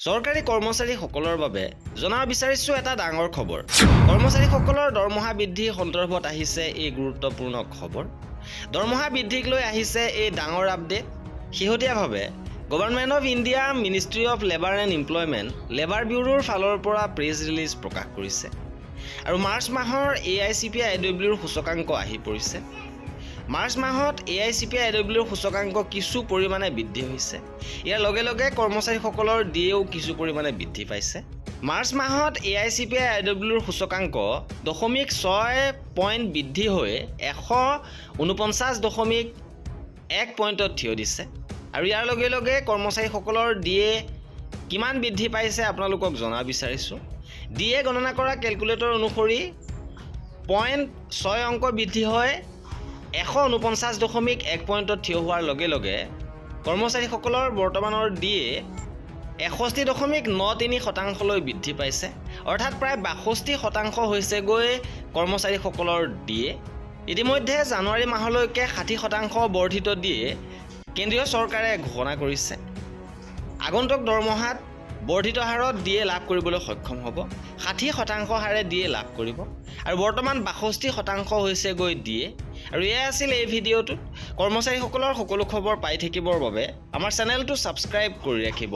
চৰকাৰী কৰ্মচাৰীসকলৰ বাবে জনাব বিচাৰিছোঁ এটা ডাঙৰ খবৰ। কৰ্মচাৰীসকলৰ দৰমহা বৃদ্ধি সন্দৰ্ভত আহিছে এই গুৰুত্বপূৰ্ণ খবৰ। দৰমহা বৃদ্ধিক লৈ আহিছে এই ডাঙৰ আপডেট। শেহতীয়াভাৱে government of India ministry of labour and employment labour ব্যুৰোৰ ফালৰ পৰা প্ৰেছ ৰিলিজ প্ৰকাশ কৰিছে আৰু মাৰ্চ মাহৰ AICPIWৰ সূচকাংক আহি পৰিছে। মাৰ্চ মাহত AICPIWৰ সূচকাংক কিছু পৰিমাণে বৃদ্ধি হৈছে। ইয়াৰ লগে লগে কৰ্মচাৰীসকলৰ ডিএও কিছু পৰিমাণে বৃদ্ধি পাইছে। মাৰ্চ মাহত AICPIWৰ সূচকাংক 0.6 পইণ্ট বৃদ্ধি হৈ 149.1 পইণ্টত থিয় দিছে আৰু ইয়াৰ লগে লগে কৰ্মচাৰীসকলৰ ডিএ কিমান বৃদ্ধি পাইছে আপোনালোকক জনাব বিচাৰিছোঁ। ডিএ গণনা কৰা কেলকুলেটৰ অনুসৰি 0.6 অংক বৃদ্ধি হয় 149.1 পইণ্টত থিয় হোৱাৰ লগে লগে কৰ্মচাৰীসকলৰ বৰ্তমানৰ ডিএ 61.93% বৃদ্ধি পাইছে, অৰ্থাৎ প্ৰায় 62% হৈছেগৈ কৰ্মচাৰীসকলৰ ডিএ। ইতিমধ্যে জানুৱাৰী মাহলৈকে 60% বৰ্ধিত ডিএ কেন্দ্ৰীয় চৰকাৰে ঘোষণা কৰিছে। আগন্তুক দৰমহাত বৰ্ধিত হাৰত ডিএ লাভ কৰিবলৈ সক্ষম হ'ব। 60% হাৰে ডিএ লাভ কৰিব আৰু বৰ্তমান 62% হৈছেগৈ ডিএ। আৰু এয়া আছিল এই ভিডিঅ'টোত। কৰ্মচাৰীসকলৰ সকলো খবৰ পাই থাকিবৰ বাবে আমাৰ চেনেলটো ছাবস্ক্ৰাইব কৰি ৰাখিব।